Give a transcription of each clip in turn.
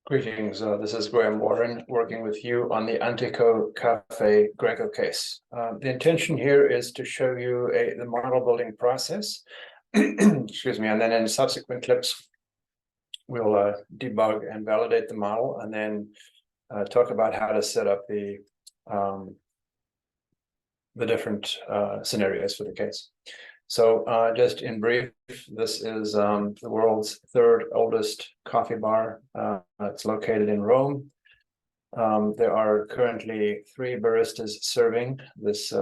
Greetings, this is Graham Warren working with you on the Antico, Caffe, Greco case. The intention here is to show you the model building process, excuse me, and then in subsequent clips, we'll debug and validate the model and then talk about how to set up the different scenarios for the case. So just in brief, this is the world's third oldest coffee bar. It's located in Rome. There are currently 3 baristas serving this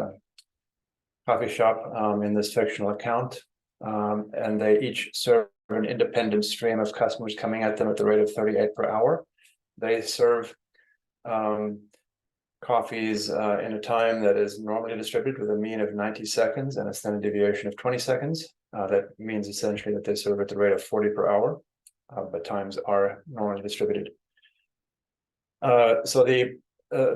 coffee shop in this fictional account. And they each serve an independent stream of customers coming at them at the rate of 38 per hour. They serve coffees in a time that is normally distributed with a mean of 90 seconds and a standard deviation of 20 seconds. That means essentially that they serve at the rate of 40 per hour, but times are normally distributed. So the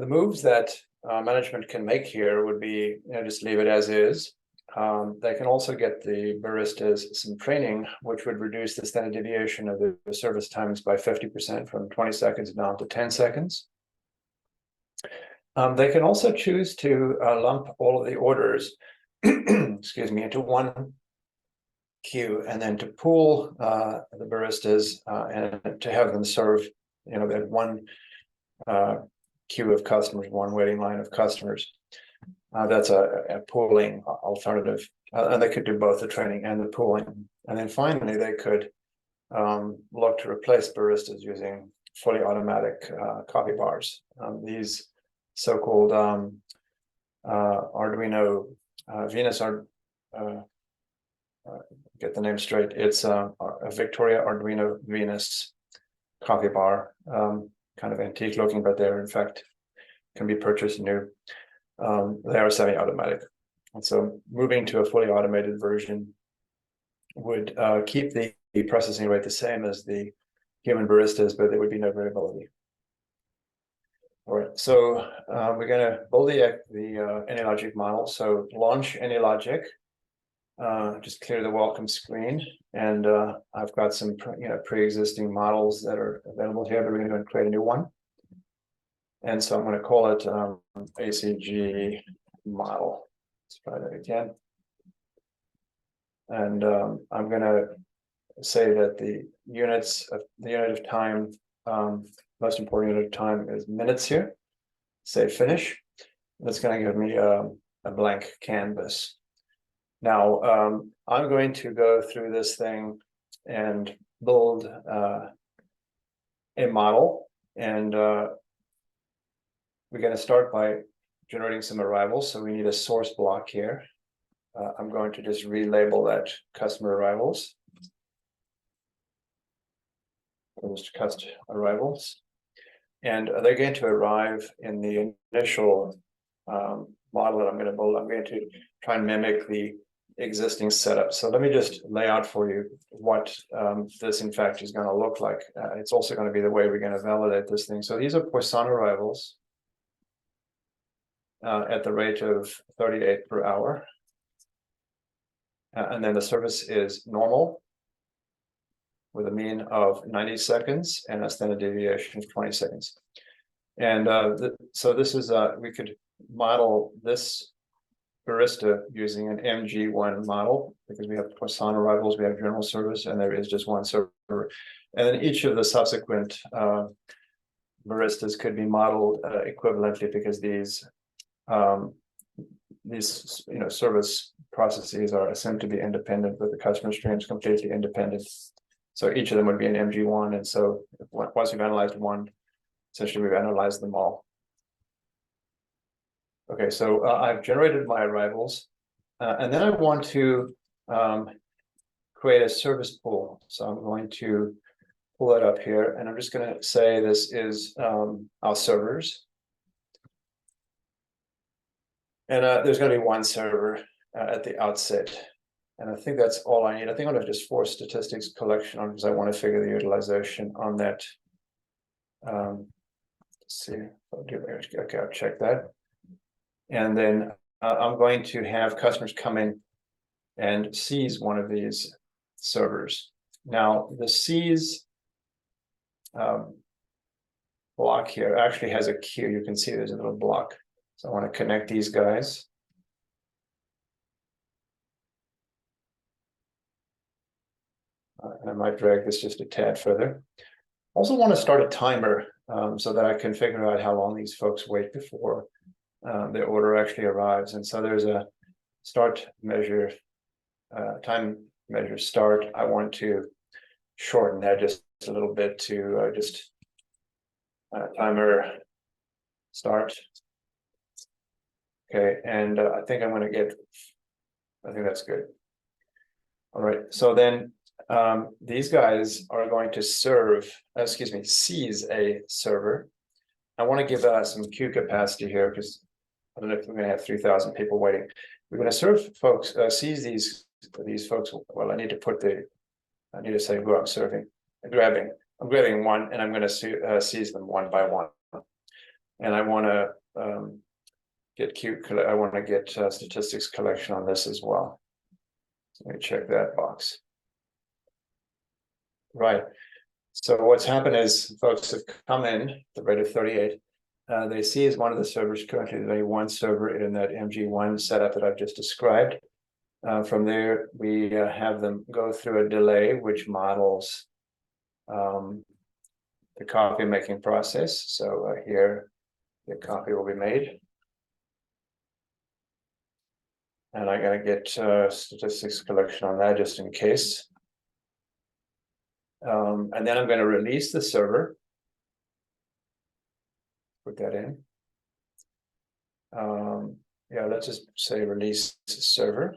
moves that management can make here would be, just leave it as is. They can also get the baristas some training, which would reduce the standard deviation of the service times by 50% from 20 seconds down to 10 seconds. They can also choose to lump all of the orders, excuse me, into one queue, and then to pool the baristas and to have them serve, that one queue of customers, one waiting line of customers. That's a pooling alternative, and they could do both the training and the pooling. And then finally, they could look to replace baristas using fully automatic coffee bars. These so-called Arduino Venus get the name straight. It's a Victoria Arduino Venus coffee bar, kind of antique looking, but they're in fact can be purchased new. They are semi-automatic, and so moving to a fully automated version would keep the processing rate the same as the human baristas, but there would be no variability. All right, so we're going to build the AnyLogic model. So launch AnyLogic, just clear the welcome screen, and I've got some pre-existing models that are available here, but we're going to go and create a new one. And so I'm going to call it ACG model. Let's try that again. And I'm going to say that the unit of time, most important unit of time is minutes here. Say finish. That's going to give me a blank canvas. Now I'm going to go through this thing and build a model, and we're going to start by generating some arrivals. So we need a source block here. I'm going to just relabel that customer arrivals. Just cust arrivals. And they're going to arrive in the initial model that I'm going to build. I'm going to try and mimic the existing setup. So let me just lay out for you what this in fact is going to look like. It's also going to be the way we're going to validate this thing. So these are Poisson arrivals at the rate of 38 per hour. And then the service is normal with a mean of 90 seconds and a standard deviation of 20 seconds. And so this is, we could model this barista using an MG1 model, because we have Poisson arrivals, we have general service, and there is just one server. And then each of the subsequent baristas could be modeled equivalently, because these service processes are assumed to be independent, but the customer stream is completely independent. So each of them would be an MG1, and so once we've analyzed one, essentially we've analyzed them all. Okay, so I've generated my arrivals, and then I want to create a service pool. So I'm going to pull that up here, and I'm just going to say this is our servers. And there's going to be one server at the outset. And I think that's all I need. I think I'm going to just force statistics collection on, because I want to figure the utilization on that. Let's see. Okay, I'll check that. And then I'm going to have customers come in and seize one of these servers. Now, the seize block here actually has a queue. You can see there's a little block. So I want to connect these guys. And I might drag this just a tad further. Also want to start a timer so that I can figure out how long these folks wait before their order actually arrives. And so there's a start measure, time measure start. I want to shorten that just a little bit to just timer start. Okay, and I think I'm going to get, I think that's good. All right, so then these guys are going to serve, seize a server. I want to give some queue capacity here because I don't know if we're going to have 3,000 people waiting. We're going to serve folks, seize these folks. Well, I need to say who I'm serving. I'm grabbing one, and I'm going to seize them one by one. And I want to get I want to get statistics collection on this as well. So let me check that box. Right. So what's happened is folks have come in at the rate of 38. They seize one of the servers. Currently, there's only one server in that MG1 setup that I've just described. From there, we have them go through a delay, which models the coffee making process. So here, the coffee will be made. And I'm going to get statistics collection on that just in case. And then I'm going to release the server. Put that in. Yeah, let's just say release server.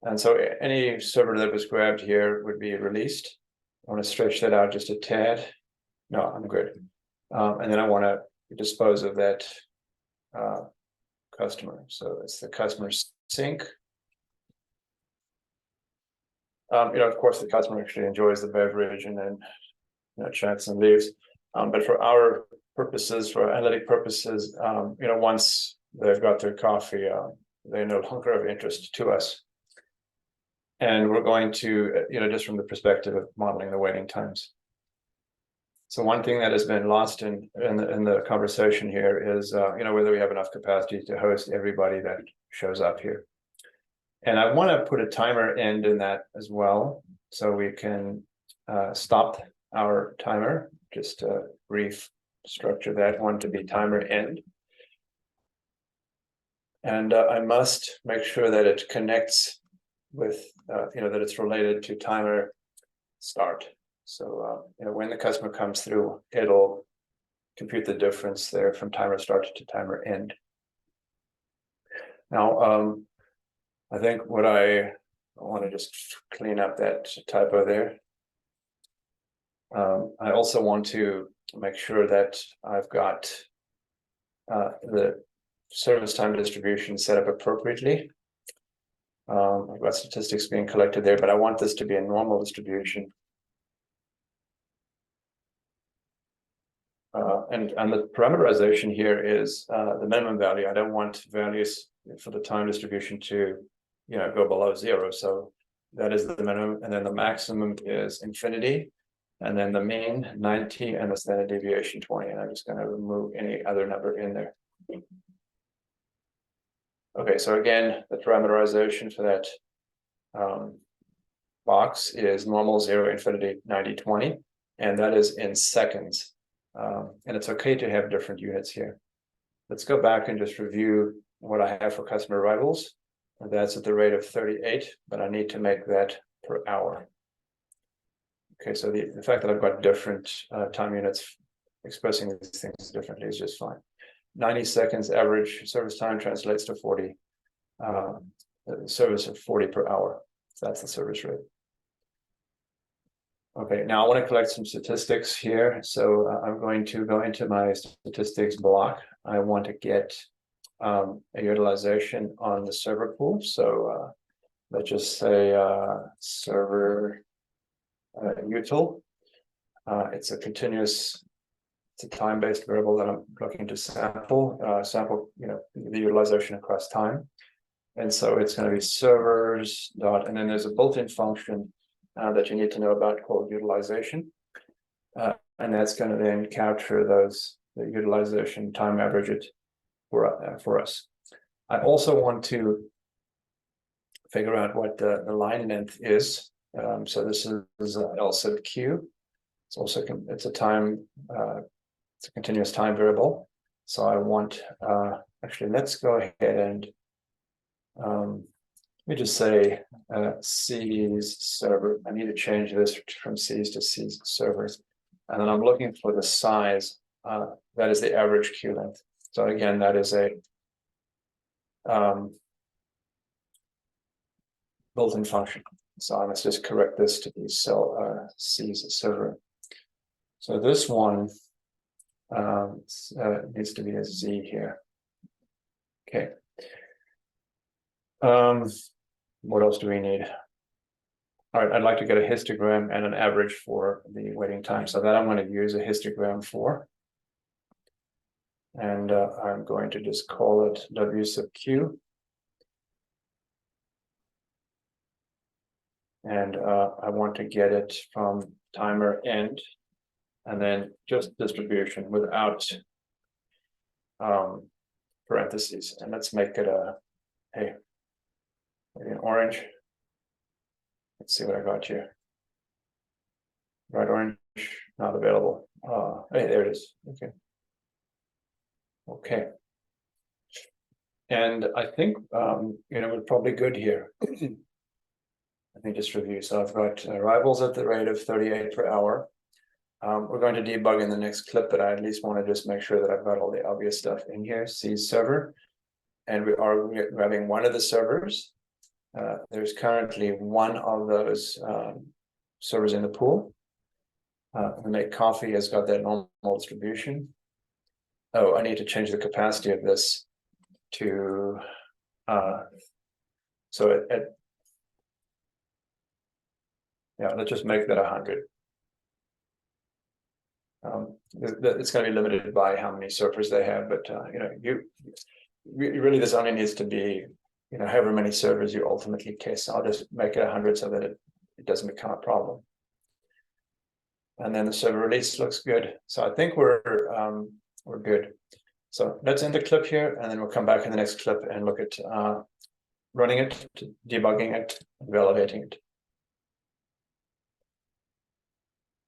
And so any server that was grabbed here would be released. I want to stretch that out just a tad. No, I'm good. And then I want to dispose of that customer. So it's the customer sync. Of course, the customer actually enjoys the beverage and then chats and leaves. But for our purposes, for analytic purposes, once they've got their coffee, they're no longer of interest to us. And we're going to, just from the perspective of modeling the waiting times. So one thing that has been lost in the conversation here is, whether we have enough capacity to host everybody that shows up here. And I want to put a timer end in that as well, so we can stop our timer. Just restructure that one to be timer end. And I must make sure that it connects with, that it's related to timer start. So, when the customer comes through, it'll compute the difference there from timer start to timer end. Now, I think what I want to just clean up that typo there. I also want to make sure that I've got the service time distribution set up appropriately. I've got statistics being collected there, but I want this to be a normal distribution. And the parameterization here is the minimum value. I don't want values for the time distribution to, go below 0. So that is the minimum, and then the maximum is infinity, and then the mean 90, and the standard deviation 20. And I'm just going to remove any other number in there. Okay, so again, the parameterization for that box is normal, 0, infinity, 90, 20, and that is in seconds. And it's okay to have different units here. Let's go back and just review what I have for customer arrivals. And that's at the rate of 38, but I need to make that per hour. Okay, so the fact that I've got different time units expressing these things differently is just fine. 90 seconds average service time translates to 40, service of 40 per hour. So that's the service rate. Okay, now I want to collect some statistics here. So I'm going to go into my statistics block. I want to get a utilization on the server pool. So let's just say server util. It's a continuous, it's a time-based variable that I'm looking to sample, the utilization across time. And so it's going to be servers dot, and then there's a built-in function that you need to know about called utilization. And that's going to then capture the utilization time average it for us. I also want to figure out what the line length is. So this is L sub Q. It's also it's a continuous time variable. So I want actually let's go ahead and let me just say C's server. I need to change this from C's to C's servers. And then I'm looking for the size. That is the average queue length. So again, that is a built-in function. So let's just correct this to be C's server. So this one needs to be a Z here. Okay. What else do we need? All right, I'd like to get a histogram and an average for the waiting time. So that I'm going to use a histogram for. And I'm going to just call it W sub Q. And I want to get it from timer end and then just distribution without parentheses. And let's make it maybe an orange. Let's see what I got here. Bright orange, not available. Hey, there it is. Okay. Okay. And I think, we're probably good here. Let me just review. So I've got arrivals at the rate of 38 per hour. We're going to debug in the next clip, but I at least want to just make sure that I've got all the obvious stuff in here. C server. And we are grabbing one of the servers. There's currently one of those servers in the pool. The make coffee has got that normal distribution. Oh, I need to change the capacity of this to yeah, let's just make that 100. It's going to be limited by how many servers they have, but really this only needs to be however many servers you ultimately test. I'll just make it 100 so that it doesn't become a problem. And then the server release looks good. So I think we're good. So let's end the clip here, and then we'll come back in the next clip and look at running it, debugging it, and validating it.